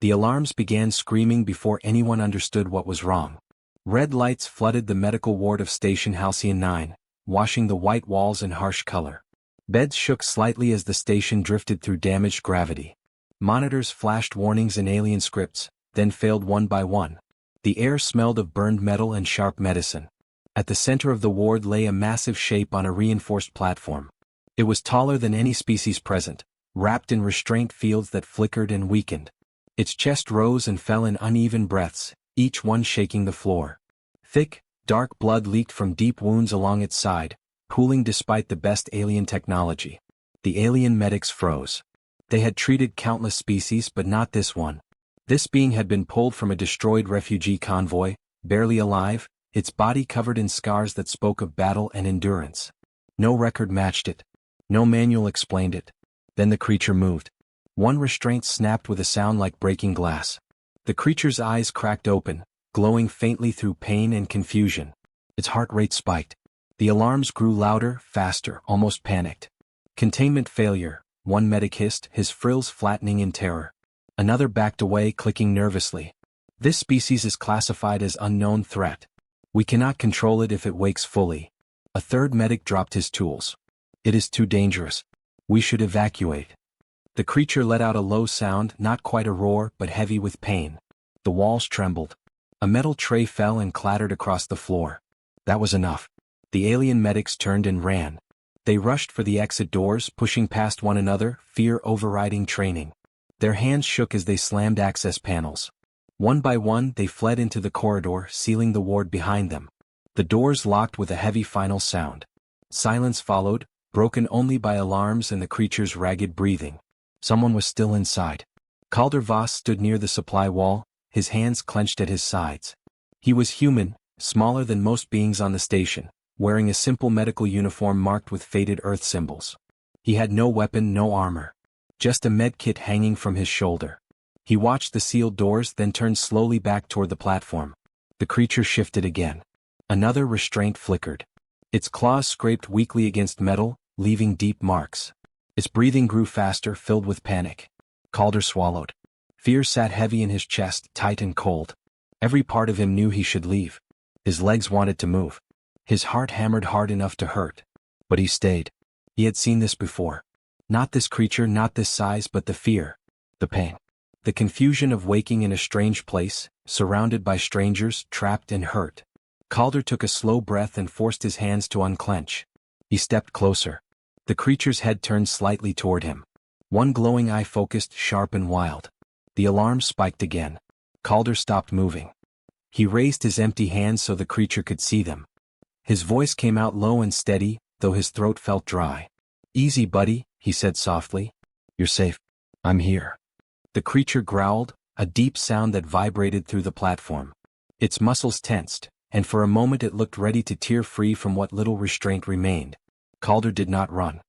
The alarms began screaming before anyone understood what was wrong. Red lights flooded the medical ward of Station Halcyon 9, washing the white walls in harsh color. Beds shook slightly as the station drifted through damaged gravity. Monitors flashed warnings in alien scripts, then failed one by one. The air smelled of burned metal and sharp medicine. At the center of the ward lay a massive shape on a reinforced platform. It was taller than any species present, wrapped in restraint fields that flickered and weakened. Its chest rose and fell in uneven breaths, each one shaking the floor. Thick, dark blood leaked from deep wounds along its side, pooling despite the best alien technology. The alien medics froze. They had treated countless species but not this one. This being had been pulled from a destroyed refugee convoy, barely alive, its body covered in scars that spoke of battle and endurance. No record matched it. No manual explained it. Then the creature moved. One restraint snapped with a sound like breaking glass. The creature's eyes cracked open, glowing faintly through pain and confusion. Its heart rate spiked. The alarms grew louder, faster, almost panicked. Containment failure, one medic hissed, his frills flattening in terror. Another backed away, clicking nervously. This species is classified as unknown threat. We cannot control it if it wakes fully. A third medic dropped his tools. It is too dangerous. We should evacuate. The creature let out a low sound, not quite a roar, but heavy with pain. The walls trembled. A metal tray fell and clattered across the floor. That was enough. The alien medics turned and ran. They rushed for the exit doors, pushing past one another, fear overriding training. Their hands shook as they slammed access panels. One by one, they fled into the corridor, sealing the ward behind them. The doors locked with a heavy final sound. Silence followed, broken only by alarms and the creature's ragged breathing. Someone was still inside. Calder Voss stood near the supply wall, his hands clenched at his sides. He was human, smaller than most beings on the station, wearing a simple medical uniform marked with faded Earth symbols. He had no weapon, no armor. Just a medkit hanging from his shoulder. He watched the sealed doors, then turned slowly back toward the platform. The creature shifted again. Another restraint flickered. Its claws scraped weakly against metal, leaving deep marks. Its breathing grew faster, filled with panic. Calder swallowed. Fear sat heavy in his chest, tight and cold. Every part of him knew he should leave. His legs wanted to move. His heart hammered hard enough to hurt. But he stayed. He had seen this before. Not this creature, not this size, but the fear. The pain. The confusion of waking in a strange place, surrounded by strangers, trapped and hurt. Calder took a slow breath and forced his hands to unclench. He stepped closer. The creature's head turned slightly toward him. One glowing eye focused, sharp and wild. The alarm spiked again. Calder stopped moving. He raised his empty hands so the creature could see them. His voice came out low and steady, though his throat felt dry. "Easy, buddy," he said softly. "You're safe. I'm here." The creature growled, a deep sound that vibrated through the platform. Its muscles tensed, and for a moment it looked ready to tear free from what little restraint remained. Calder did not run.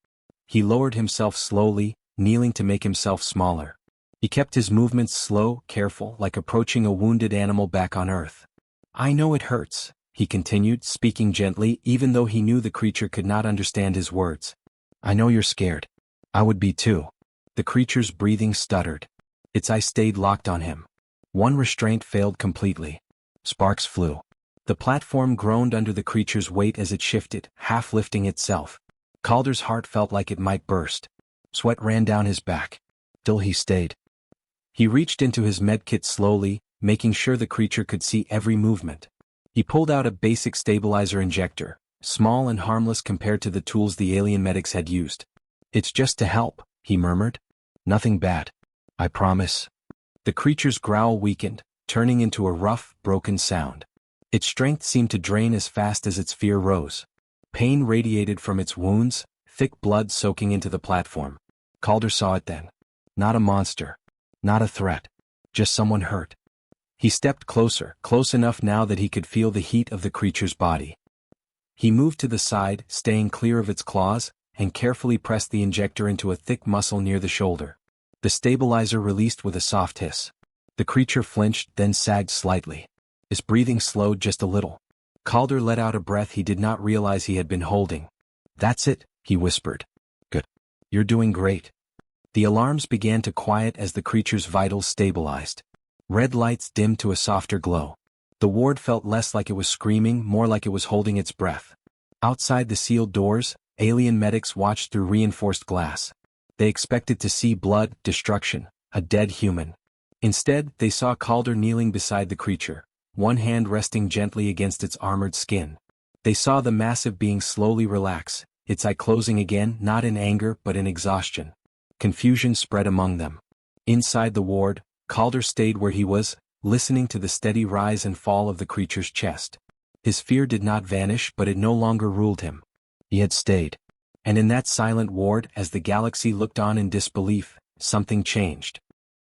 He lowered himself slowly, kneeling to make himself smaller. He kept his movements slow, careful, like approaching a wounded animal back on Earth. "I know it hurts," he continued, speaking gently, even though he knew the creature could not understand his words. "I know you're scared. I would be too." The creature's breathing stuttered. Its eyes stayed locked on him. One restraint failed completely. Sparks flew. The platform groaned under the creature's weight as it shifted, half lifting itself. Calder's heart felt like it might burst. Sweat ran down his back. Still he stayed. He reached into his medkit slowly, making sure the creature could see every movement. He pulled out a basic stabilizer injector, small and harmless compared to the tools the alien medics had used. "It's just to help," he murmured. "Nothing bad. I promise." The creature's growl weakened, turning into a rough, broken sound. Its strength seemed to drain as fast as its fear rose. Pain radiated from its wounds, thick blood soaking into the platform. Calder saw it then. Not a monster. Not a threat. Just someone hurt. He stepped closer, close enough now that he could feel the heat of the creature's body. He moved to the side, staying clear of its claws, and carefully pressed the injector into a thick muscle near the shoulder. The stabilizer released with a soft hiss. The creature flinched, then sagged slightly. His breathing slowed just a little. Calder let out a breath he did not realize he had been holding. "That's it," he whispered. "Good. You're doing great." The alarms began to quiet as the creature's vitals stabilized. Red lights dimmed to a softer glow. The ward felt less like it was screaming, more like it was holding its breath. Outside the sealed doors, alien medics watched through reinforced glass. They expected to see blood, destruction, a dead human. Instead, they saw Calder kneeling beside the creature, one hand resting gently against its armored skin. They saw the massive being slowly relax, its eye closing again, not in anger but in exhaustion. Confusion spread among them. Inside the ward, Calder stayed where he was, listening to the steady rise and fall of the creature's chest. His fear did not vanish, but it no longer ruled him. He had stayed. And in that silent ward, as the galaxy looked on in disbelief, something changed.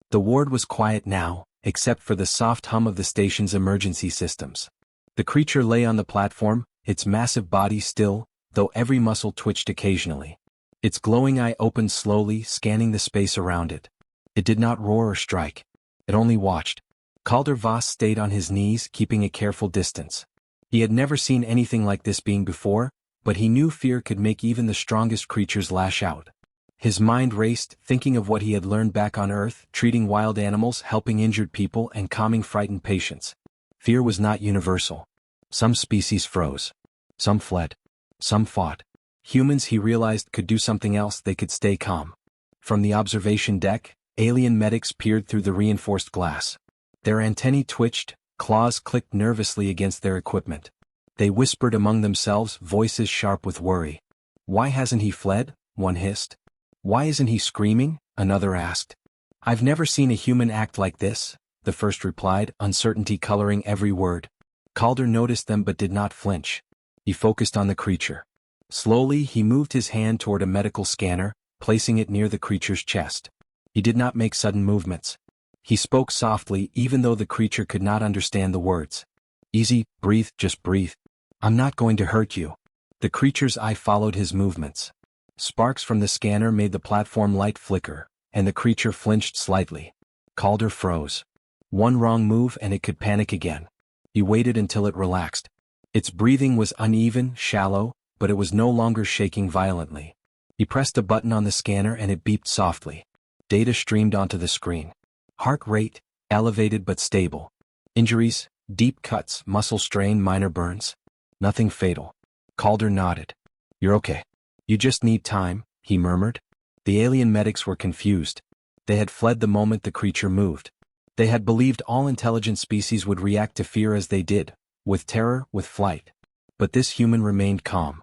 The ward was quiet now, except for the soft hum of the station's emergency systems. The creature lay on the platform, its massive body still, though every muscle twitched occasionally. Its glowing eye opened slowly, scanning the space around it. It did not roar or strike. It only watched. Calder Voss stayed on his knees, keeping a careful distance. He had never seen anything like this being before, but he knew fear could make even the strongest creatures lash out. His mind raced, thinking of what he had learned back on Earth, treating wild animals, helping injured people, and calming frightened patients. Fear was not universal. Some species froze. Some fled. Some fought. Humans, he realized, could do something else. They could stay calm. From the observation deck, alien medics peered through the reinforced glass. Their antennae twitched, claws clicked nervously against their equipment. They whispered among themselves, voices sharp with worry. "Why hasn't he fled?" one hissed. "Why isn't he screaming?" another asked. "I've never seen a human act like this," the first replied, uncertainty coloring every word. Calder noticed them but did not flinch. He focused on the creature. Slowly he moved his hand toward a medical scanner, placing it near the creature's chest. He did not make sudden movements. He spoke softly, even though the creature could not understand the words. "Easy, breathe, just breathe. I'm not going to hurt you." The creature's eye followed his movements. Sparks from the scanner made the platform light flicker, and the creature flinched slightly. Calder froze. One wrong move and it could panic again. He waited until it relaxed. Its breathing was uneven, shallow, but it was no longer shaking violently. He pressed a button on the scanner and it beeped softly. Data streamed onto the screen. Heart rate, elevated but stable. Injuries, deep cuts, muscle strain, minor burns. Nothing fatal. Calder nodded. "You're okay. You just need time," he murmured. The alien medics were confused. They had fled the moment the creature moved. They had believed all intelligent species would react to fear as they did, with terror, with flight. But this human remained calm.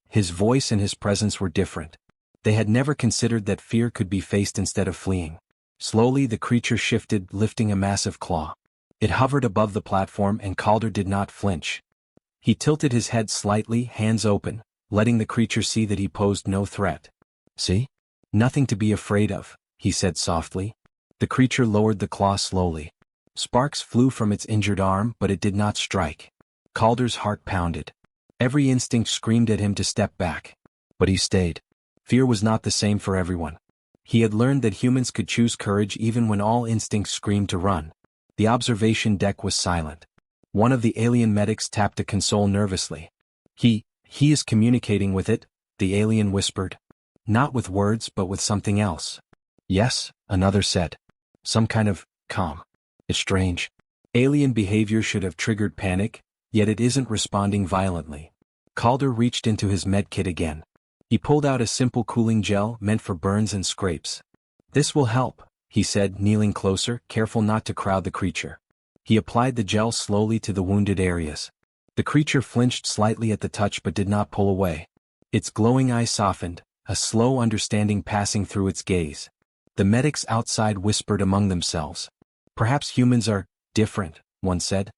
His voice and his presence were different. They had never considered that fear could be faced instead of fleeing. Slowly the creature shifted, lifting a massive claw. It hovered above the platform and Calder did not flinch. He tilted his head slightly, hands open, letting the creature see that he posed no threat. "See? Nothing to be afraid of," he said softly. The creature lowered the claw slowly. Sparks flew from its injured arm, but it did not strike. Calder's heart pounded. Every instinct screamed at him to step back. But he stayed. Fear was not the same for everyone. He had learned that humans could choose courage even when all instincts screamed to run. The observation deck was silent. One of the alien medics tapped a console nervously. He is communicating with it," the alien whispered. "Not with words but with something else." "Yes," another said. "Some kind of calm. It's strange. Alien behavior should have triggered panic, yet it isn't responding violently." Calder reached into his medkit again. He pulled out a simple cooling gel meant for burns and scrapes. "This will help," he said, kneeling closer, careful not to crowd the creature. He applied the gel slowly to the wounded areas. The creature flinched slightly at the touch but did not pull away. Its glowing eye softened, a slow understanding passing through its gaze. The medics outside whispered among themselves. "Perhaps humans are different," one said.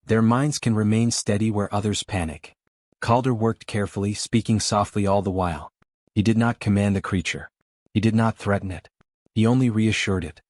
"Their minds can remain steady where others panic." Calder worked carefully, speaking softly all the while. He did not command the creature. He did not threaten it. He only reassured it.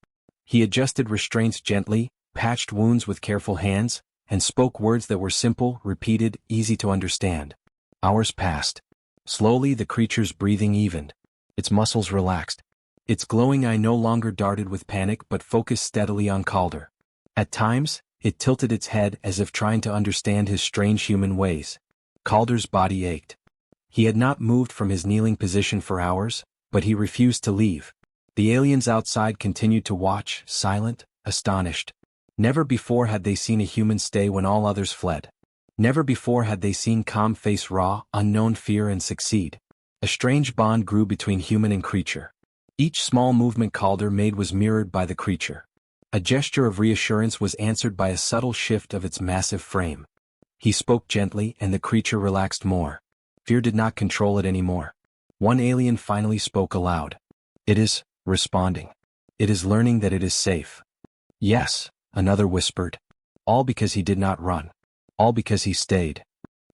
He adjusted restraints gently, patched wounds with careful hands, and spoke words that were simple, repeated, easy to understand. Hours passed. Slowly the creature's breathing evened. Its muscles relaxed. Its glowing eye no longer darted with panic but focused steadily on Calder. At times, it tilted its head as if trying to understand his strange human ways. Calder's body ached. He had not moved from his kneeling position for hours, but he refused to leave. The aliens outside continued to watch, silent, astonished. Never before had they seen a human stay when all others fled. Never before had they seen Calm face raw, unknown fear and succeed. A strange bond grew between human and creature. Each small movement Calder made was mirrored by the creature. A gesture of reassurance was answered by a subtle shift of its massive frame. He spoke gently and the creature relaxed more. Fear did not control it anymore. One alien finally spoke aloud. It is responding. It is learning that it is safe. Yes, another whispered. All because he did not run. All because he stayed.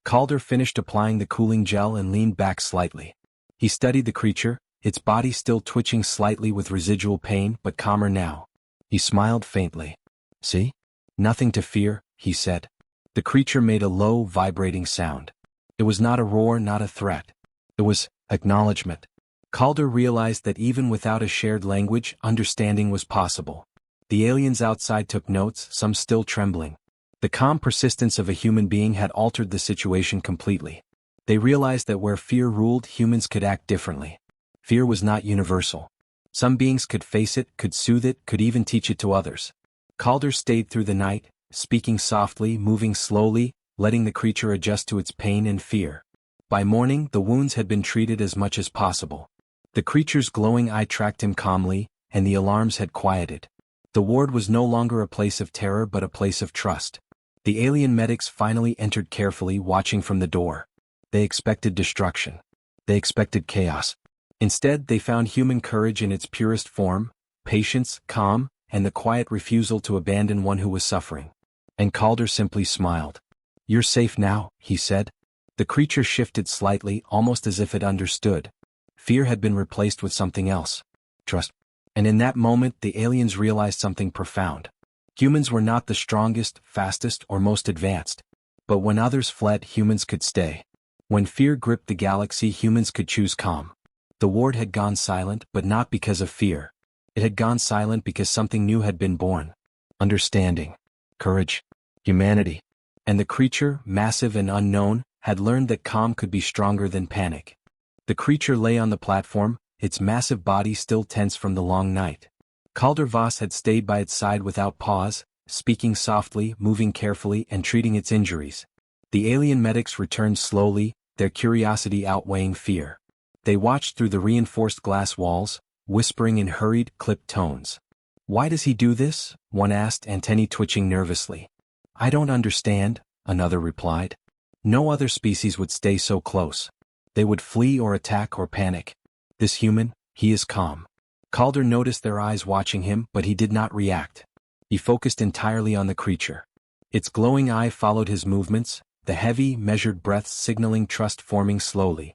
Calder finished applying the cooling gel and leaned back slightly. He studied the creature, its body still twitching slightly with residual pain but calmer now. He smiled faintly. See? Nothing to fear, he said. The creature made a low, vibrating sound. It was not a roar, not a threat. It was acknowledgement. Calder realized that even without a shared language, understanding was possible. The aliens outside took notes, some still trembling. The calm persistence of a human being had altered the situation completely. They realized that where fear ruled, humans could act differently. Fear was not universal. Some beings could face it, could soothe it, could even teach it to others. Calder stayed through the night, speaking softly, moving slowly, letting the creature adjust to its pain and fear. By morning, the wounds had been treated as much as possible. The creature's glowing eye tracked him calmly, and the alarms had quieted. The ward was no longer a place of terror but a place of trust. The alien medics finally entered carefully, watching from the door. They expected destruction. They expected chaos. Instead, they found human courage in its purest form, patience, calm, and the quiet refusal to abandon one who was suffering. And Calder simply smiled. "You're safe now," he said. The creature shifted slightly, almost as if it understood. Fear had been replaced with something else. Trust. And in that moment, the aliens realized something profound. Humans were not the strongest, fastest, or most advanced. But when others fled, humans could stay. When fear gripped the galaxy, humans could choose calm. The ward had gone silent, but not because of fear. It had gone silent because something new had been born. Understanding. Courage. Humanity. And the creature, massive and unknown, had learned that calm could be stronger than panic. The creature lay on the platform, its massive body still tense from the long night. Calder Voss had stayed by its side without pause, speaking softly, moving carefully, and treating its injuries. The alien medics returned slowly, their curiosity outweighing fear. They watched through the reinforced glass walls, whispering in hurried, clipped tones. "Why does he do this?" one asked, antennae twitching nervously. "I don't understand," another replied. "No other species would stay so close. They would flee or attack or panic. This human, he is calm." Calder noticed their eyes watching him, but he did not react. He focused entirely on the creature. Its glowing eye followed his movements, the heavy, measured breaths signaling trust forming slowly.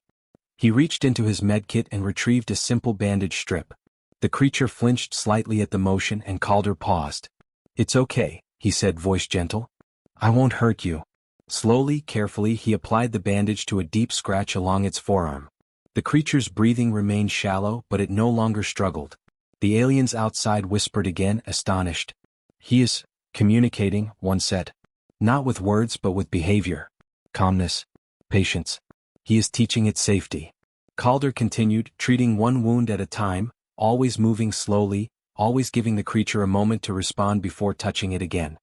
He reached into his medkit and retrieved a simple bandage strip. The creature flinched slightly at the motion and Calder paused. "It's okay," he said, voice gentle. "I won't hurt you." Slowly, carefully, he applied the bandage to a deep scratch along its forearm. The creature's breathing remained shallow, but it no longer struggled. The aliens outside whispered again, astonished. "He is communicating," one said. "Not with words but with behavior. Calmness. Patience. He is teaching it safety." Calder continued, treating one wound at a time, always moving slowly, always giving the creature a moment to respond before touching it again.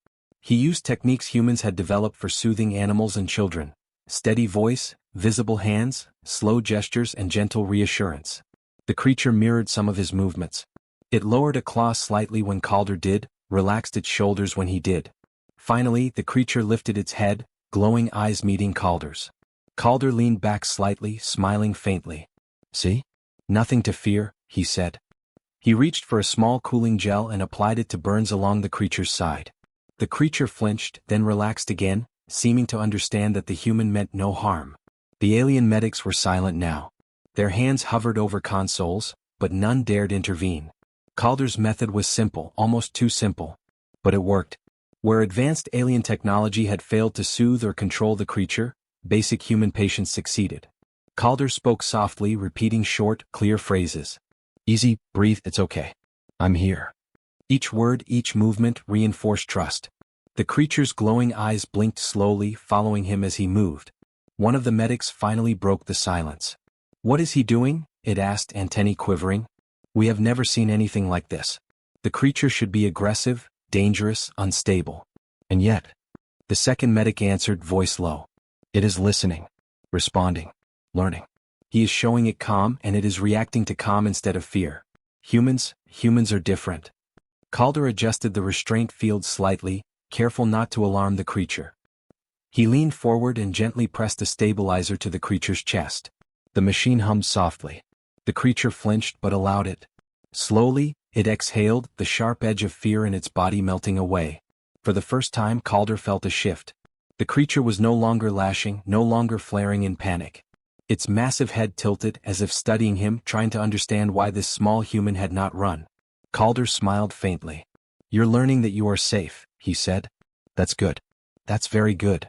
He used techniques humans had developed for soothing animals and children. Steady voice, visible hands, slow gestures and gentle reassurance. The creature mirrored some of his movements. It lowered a claw slightly when Calder did, relaxed its shoulders when he did. Finally, the creature lifted its head, glowing eyes meeting Calder's. Calder leaned back slightly, smiling faintly. "See? Nothing to fear," he said. He reached for a small cooling gel and applied it to burns along the creature's side. The creature flinched, then relaxed again, seeming to understand that the human meant no harm. The alien medics were silent now. Their hands hovered over consoles, but none dared intervene. Calder's method was simple, almost too simple. But it worked. Where advanced alien technology had failed to soothe or control the creature, basic human patience succeeded. Calder spoke softly, repeating short, clear phrases. "Easy, breathe, it's okay. I'm here." Each word, each movement reinforced trust. The creature's glowing eyes blinked slowly, following him as he moved. One of the medics finally broke the silence. "What is he doing?" it asked, antennae quivering. We have never seen anything like this. The creature should be aggressive, dangerous, unstable. And yet, the second medic answered, voice low. It is listening, responding, learning. He is showing it calm, and it is reacting to calm instead of fear. Humans are different. Calder adjusted the restraint field slightly, careful not to alarm the creature. He leaned forward and gently pressed a stabilizer to the creature's chest. The machine hummed softly. The creature flinched but allowed it. Slowly, it exhaled, the sharp edge of fear in its body melting away. For the first time, Calder felt a shift. The creature was no longer lashing, no longer flaring in panic. Its massive head tilted as if studying him, trying to understand why this small human had not run. Calder smiled faintly. You're learning that you are safe, he said. That's good. That's very good.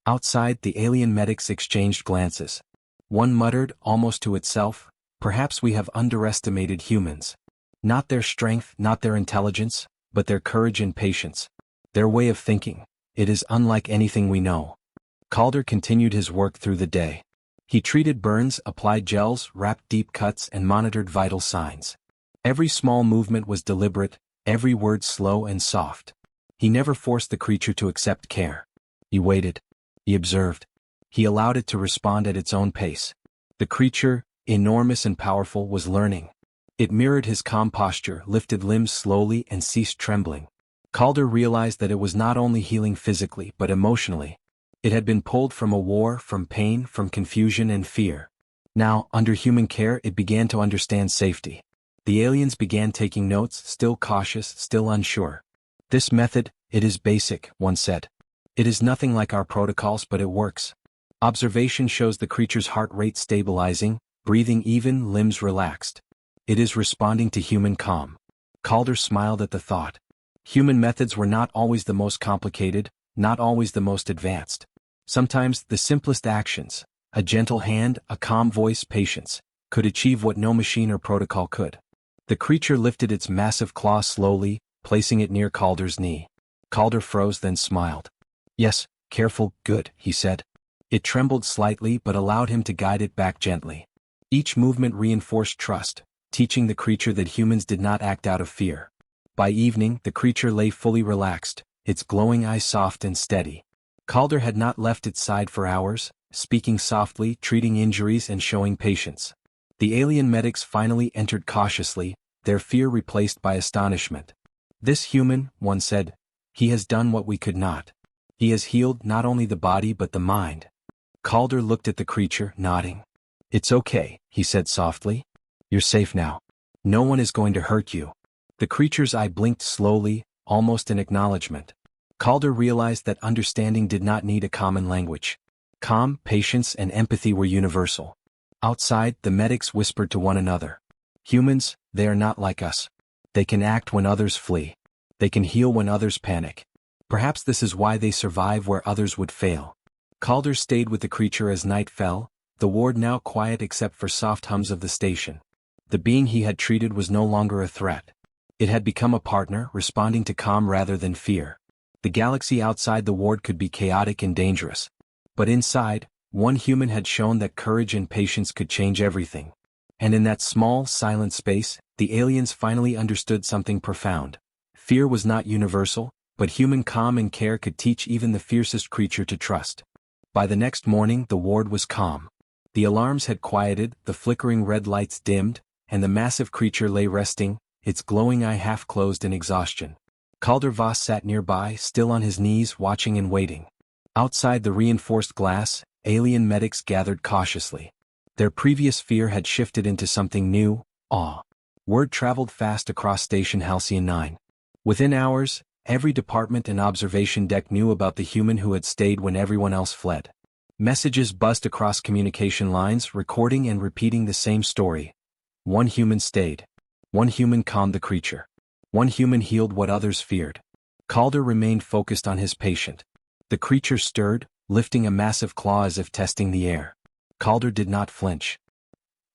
Outside, the alien medics exchanged glances. One muttered, almost to itself, perhaps we have underestimated humans. Not their strength, not their intelligence, but their courage and patience. Their way of thinking. It is unlike anything we know. Calder continued his work through the day. He treated burns, applied gels, wrapped deep cuts, and monitored vital signs. Every small movement was deliberate, every word slow and soft. He never forced the creature to accept care. He waited. He observed. He allowed it to respond at its own pace. The creature, enormous and powerful, was learning. It mirrored his calm posture, lifted limbs slowly, and ceased trembling. Calder realized that it was not only healing physically but emotionally. It had been pulled from a war, from pain, from confusion and fear. Now, under human care, it began to understand safety. The aliens began taking notes, still cautious, still unsure. This method, it is basic, one said. It is nothing like our protocols, but it works. Observation shows the creature's heart rate stabilizing, breathing even, limbs relaxed. It is responding to human calm. Calder smiled at the thought. Human methods were not always the most complicated, not always the most advanced. Sometimes the simplest actions, a gentle hand, a calm voice, patience, could achieve what no machine or protocol could. The creature lifted its massive claw slowly, placing it near Calder's knee. Calder froze, then smiled. Yes, careful, good, he said. It trembled slightly but allowed him to guide it back gently. Each movement reinforced trust, teaching the creature that humans did not act out of fear. By evening, the creature lay fully relaxed, its glowing eyes soft and steady. Calder had not left its side for hours, speaking softly, treating injuries and showing patience. The alien medics finally entered cautiously, their fear replaced by astonishment. This human, one said, he has done what we could not. He has healed not only the body but the mind. Calder looked at the creature, nodding. It's okay, he said softly. You're safe now. No one is going to hurt you. The creature's eye blinked slowly, almost in acknowledgement. Calder realized that understanding did not need a common language. Calm, patience, and empathy were universal. Outside, the medics whispered to one another. Humans, they are not like us. They can act when others flee. They can heal when others panic. Perhaps this is why they survive where others would fail. Calder stayed with the creature as night fell, the ward now quiet except for soft hums of the station. The being he had treated was no longer a threat. It had become a partner, responding to calm rather than fear. The galaxy outside the ward could be chaotic and dangerous. But inside, one human had shown that courage and patience could change everything. And in that small, silent space, the aliens finally understood something profound. Fear was not universal, but human calm and care could teach even the fiercest creature to trust. By the next morning, the ward was calm. The alarms had quieted, the flickering red lights dimmed, and the massive creature lay resting, its glowing eye half closed in exhaustion. Calder Voss sat nearby, still on his knees, watching and waiting. Outside the reinforced glass, alien medics gathered cautiously. Their previous fear had shifted into something new, awe. Word traveled fast across Station Halcyon 9. Within hours, every department and observation deck knew about the human who had stayed when everyone else fled. Messages buzzed across communication lines, recording and repeating the same story. One human stayed. One human calmed the creature. One human healed what others feared. Calder remained focused on his patient. The creature stirred, lifting a massive claw as if testing the air. Calder did not flinch.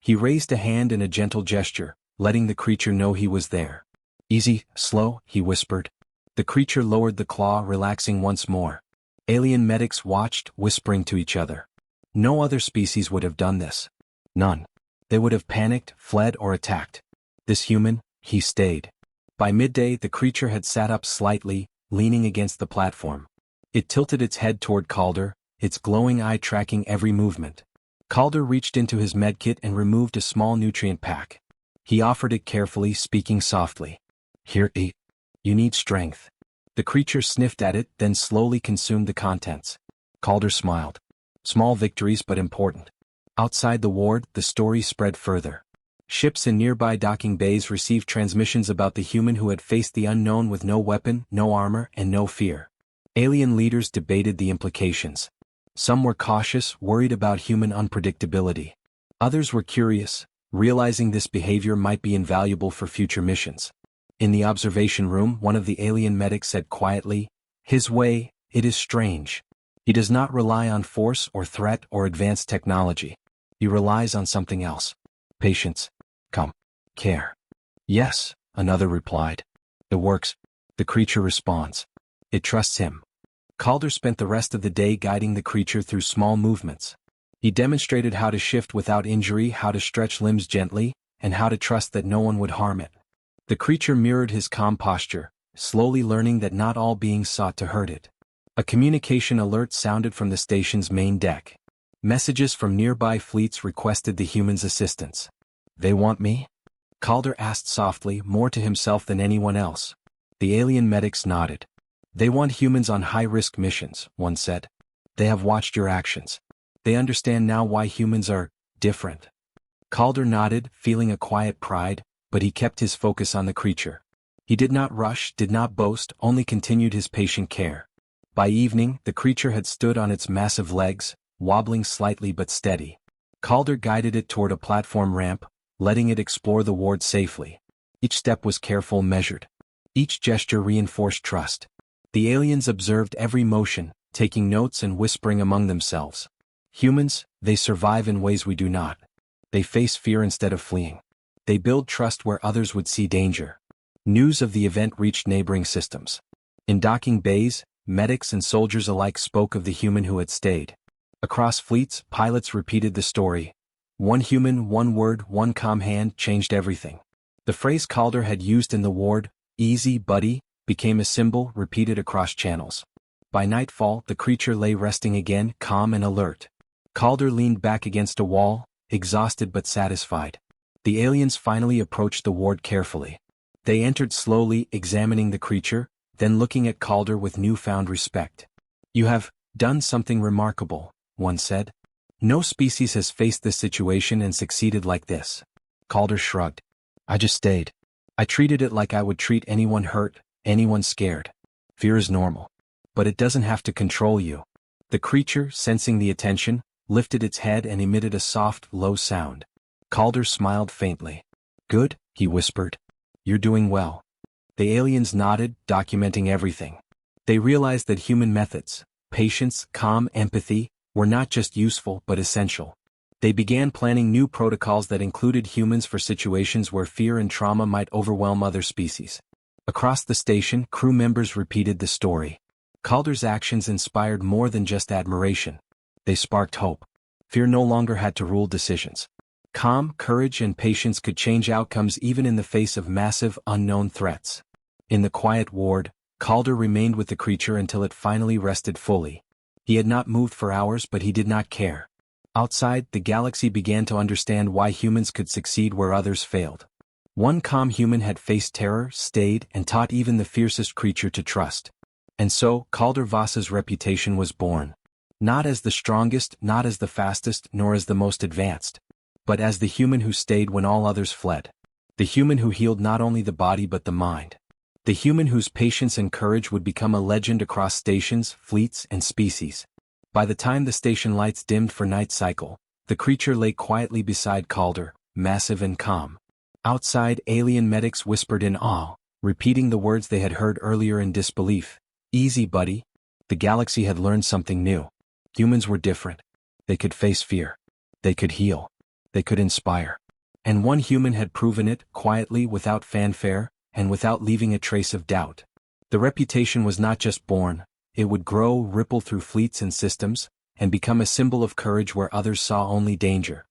He raised a hand in a gentle gesture, letting the creature know he was there. Easy, slow, he whispered. The creature lowered the claw, relaxing once more. Alien medics watched, whispering to each other. No other species would have done this. None. They would have panicked, fled, or attacked. This human, he stayed. By midday the creature had sat up slightly, leaning against the platform. It tilted its head toward Calder, its glowing eye tracking every movement. Calder reached into his medkit and removed a small nutrient pack. He offered it carefully, speaking softly. Here, eat. You need strength. The creature sniffed at it, then slowly consumed the contents. Calder smiled. Small victories but important. Outside the ward, the story spread further. Ships in nearby docking bays received transmissions about the human who had faced the unknown with no weapon, no armor, and no fear. Alien leaders debated the implications. Some were cautious, worried about human unpredictability. Others were curious, realizing this behavior might be invaluable for future missions. In the observation room, one of the alien medics said quietly, "His way, it is strange. He does not rely on force or threat or advanced technology. He relies on something else. Patience. Care." "Yes," another replied. "It works." The creature responds. It trusts him. Calder spent the rest of the day guiding the creature through small movements. He demonstrated how to shift without injury, how to stretch limbs gently, and how to trust that no one would harm it. The creature mirrored his calm posture, slowly learning that not all beings sought to hurt it. A communication alert sounded from the station's main deck. Messages from nearby fleets requested the human's assistance. "They want me?" Calder asked softly, more to himself than anyone else. The alien medics nodded. "They want humans on high-risk missions," one said. "They have watched your actions. They understand now why humans are different." Calder nodded, feeling a quiet pride, but he kept his focus on the creature. He did not rush, did not boast, only continued his patient care. By evening, the creature had stood on its massive legs, wobbling slightly but steady. Calder guided it toward a platform ramp, letting it explore the ward safely. Each step was careful, measured. Each gesture reinforced trust. The aliens observed every motion, taking notes and whispering among themselves. Humans, they survive in ways we do not. They face fear instead of fleeing. They build trust where others would see danger. News of the event reached neighboring systems. In docking bays, medics and soldiers alike spoke of the human who had stayed. Across fleets, pilots repeated the story. One human, one word, one calm hand changed everything. The phrase Calder had used in the ward, "Easy, buddy," became a symbol repeated across channels. By nightfall, the creature lay resting again, calm and alert. Calder leaned back against a wall, exhausted but satisfied. The aliens finally approached the ward carefully. They entered slowly, examining the creature, then looking at Calder with newfound respect. "You have done something remarkable," one said. "No species has faced this situation and succeeded like this." Calder shrugged. "I just stayed. I treated it like I would treat anyone hurt, anyone scared. Fear is normal. But it doesn't have to control you." The creature, sensing the attention, lifted its head and emitted a soft, low sound. Calder smiled faintly. "Good," he whispered. "You're doing well." The aliens nodded, documenting everything. They realized that human methods, patience, calm, empathy, were not just useful but essential. They began planning new protocols that included humans for situations where fear and trauma might overwhelm other species. Across the station, crew members repeated the story. Calder's actions inspired more than just admiration. They sparked hope. Fear no longer had to rule decisions. Calm, courage, and patience could change outcomes even in the face of massive, unknown threats. In the quiet ward, Calder remained with the creature until it finally rested fully. He had not moved for hours, but he did not care. Outside, the galaxy began to understand why humans could succeed where others failed. One calm human had faced terror, stayed, and taught even the fiercest creature to trust. And so, Calder Vasa's reputation was born. Not as the strongest, not as the fastest, nor as the most advanced, but as the human who stayed when all others fled. The human who healed not only the body but the mind. The human whose patience and courage would become a legend across stations, fleets, and species. By the time the station lights dimmed for night cycle, the creature lay quietly beside Calder, massive and calm. Outside, alien medics whispered in awe, repeating the words they had heard earlier in disbelief. "Easy, buddy." The galaxy had learned something new. Humans were different. They could face fear. They could heal. They could inspire. And one human had proven it, quietly, without fanfare, and without leaving a trace of doubt. The reputation was not just born, it would grow, ripple through fleets and systems, and become a symbol of courage where others saw only danger.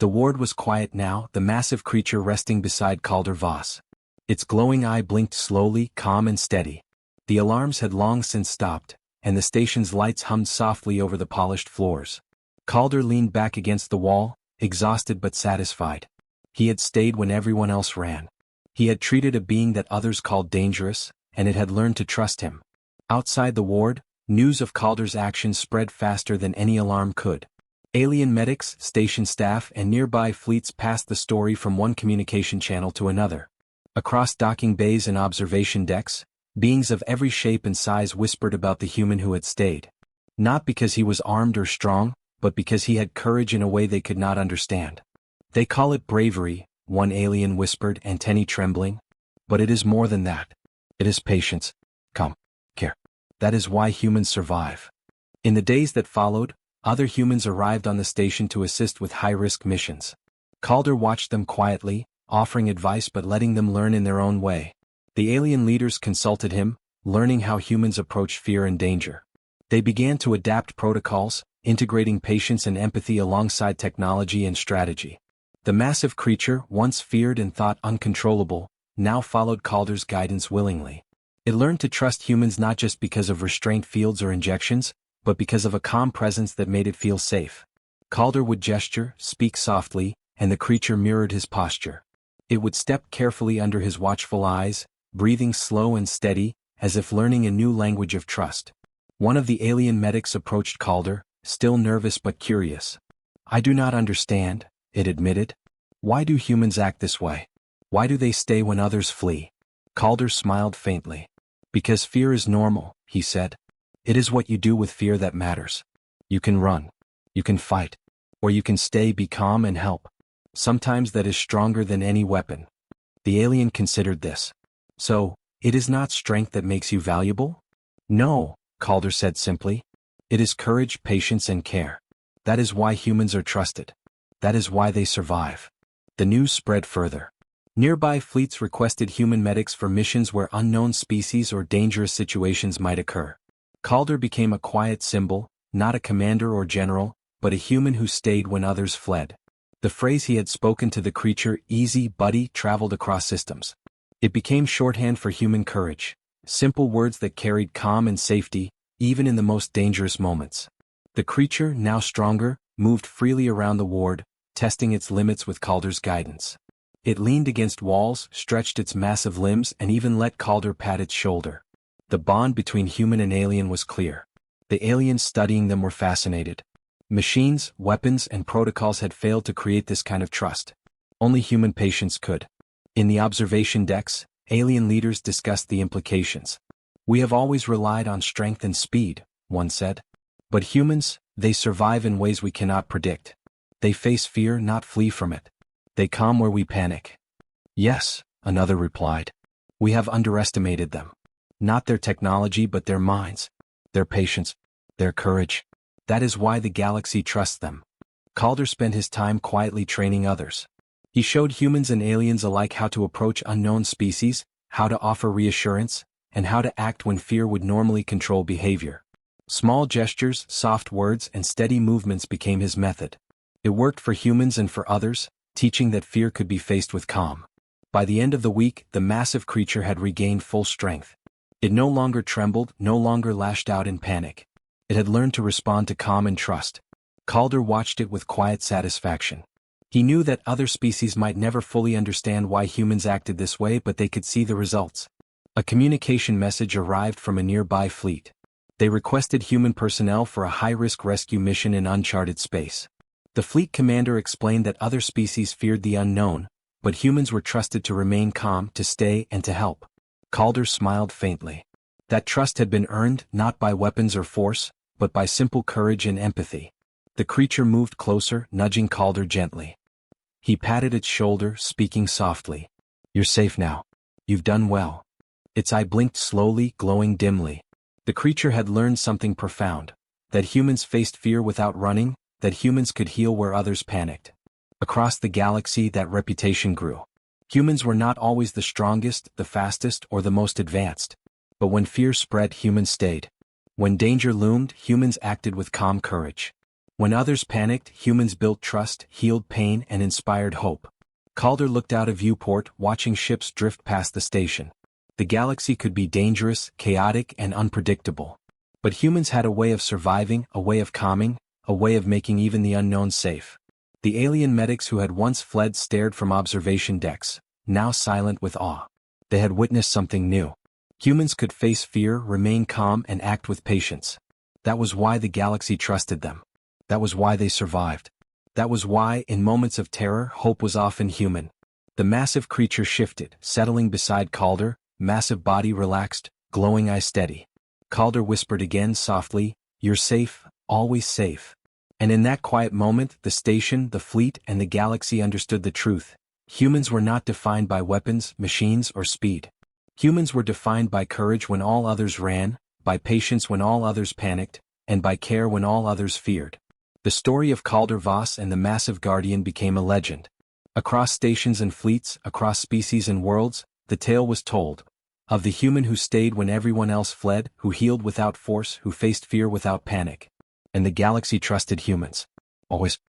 The ward was quiet now, the massive creature resting beside Calder Voss. Its glowing eye blinked slowly, calm and steady. The alarms had long since stopped, and the station's lights hummed softly over the polished floors. Calder leaned back against the wall, exhausted but satisfied. He had stayed when everyone else ran. He had treated a being that others called dangerous, and it had learned to trust him. Outside the ward, news of Calder's actions spread faster than any alarm could. Alien medics, station staff, and nearby fleets passed the story from one communication channel to another. Across docking bays and observation decks, beings of every shape and size whispered about the human who had stayed. Not because he was armed or strong, but because he had courage in a way they could not understand. They call it bravery, one alien whispered, antennae trembling. But it is more than that. It is patience, calm, care. That is why humans survive. In the days that followed, other humans arrived on the station to assist with high-risk missions. Calder watched them quietly, offering advice but letting them learn in their own way. The alien leaders consulted him, learning how humans approach fear and danger. They began to adapt protocols, integrating patience and empathy alongside technology and strategy. The massive creature, once feared and thought uncontrollable, now followed Calder's guidance willingly. It learned to trust humans not just because of restraint fields or injections, but because of a calm presence that made it feel safe. Calder would gesture, speak softly, and the creature mirrored his posture. It would step carefully under his watchful eyes, breathing slow and steady, as if learning a new language of trust. One of the alien medics approached Calder, still nervous but curious. "I do not understand," it admitted. "Why do humans act this way? Why do they stay when others flee?" Calder smiled faintly. "Because fear is normal," he said. "It is what you do with fear that matters. You can run. You can fight. Or you can stay, be calm and help. Sometimes that is stronger than any weapon." The alien considered this. "So, it is not strength that makes you valuable?" "No," Calder said simply. "It is courage, patience and care. That is why humans are trusted. That is why they survive." The news spread further. Nearby fleets requested human medics for missions where unknown species or dangerous situations might occur. Calder became a quiet symbol, not a commander or general, but a human who stayed when others fled. The phrase he had spoken to the creature, "easy, buddy," traveled across systems. It became shorthand for human courage, simple words that carried calm and safety, even in the most dangerous moments. The creature, now stronger, moved freely around the ward, testing its limits with Calder's guidance. It leaned against walls, stretched its massive limbs, and even let Calder pat its shoulder. The bond between human and alien was clear. The aliens studying them were fascinated. Machines, weapons, and protocols had failed to create this kind of trust. Only human patience could. In the observation decks, alien leaders discussed the implications. "We have always relied on strength and speed," one said. "But humans, they survive in ways we cannot predict. They face fear, not flee from it. They calm where we panic." "Yes," another replied. "We have underestimated them. Not their technology but their minds, their patience, their courage. That is why the galaxy trusts them." Calder spent his time quietly training others. He showed humans and aliens alike how to approach unknown species, how to offer reassurance, and how to act when fear would normally control behavior. Small gestures, soft words, and steady movements became his method. It worked for humans and for others, teaching that fear could be faced with calm. By the end of the week, the massive creature had regained full strength. It no longer trembled, no longer lashed out in panic. It had learned to respond to calm and trust. Calder watched it with quiet satisfaction. He knew that other species might never fully understand why humans acted this way, but they could see the results. A communication message arrived from a nearby fleet. They requested human personnel for a high-risk rescue mission in uncharted space. The fleet commander explained that other species feared the unknown, but humans were trusted to remain calm, to stay, and to help. Calder smiled faintly. That trust had been earned, not by weapons or force, but by simple courage and empathy. The creature moved closer, nudging Calder gently. He patted its shoulder, speaking softly. "You're safe now. You've done well." Its eye blinked slowly, glowing dimly. The creature had learned something profound. That humans faced fear without running, that humans could heal where others panicked. Across the galaxy, that reputation grew. Humans were not always the strongest, the fastest, or the most advanced. But when fear spread, humans stayed. When danger loomed, humans acted with calm courage. When others panicked, humans built trust, healed pain, and inspired hope. Calder looked out a viewport, watching ships drift past the station. The galaxy could be dangerous, chaotic, and unpredictable. But humans had a way of surviving, a way of calming, a way of making even the unknown safe. The alien medics who had once fled stared from observation decks, now silent with awe. They had witnessed something new. Humans could face fear, remain calm, and act with patience. That was why the galaxy trusted them. That was why they survived. That was why, in moments of terror, hope was often human. The massive creature shifted, settling beside Calder, massive body relaxed, glowing eye steady. Calder whispered again softly, "You're safe, always safe." And in that quiet moment, the station, the fleet, and the galaxy understood the truth. Humans were not defined by weapons, machines, or speed. Humans were defined by courage when all others ran, by patience when all others panicked, and by care when all others feared. The story of Calder Voss and the massive guardian became a legend. Across stations and fleets, across species and worlds, the tale was told. Of the human who stayed when everyone else fled, who healed without force, who faced fear without panic. And the galaxy trusted humans. Always.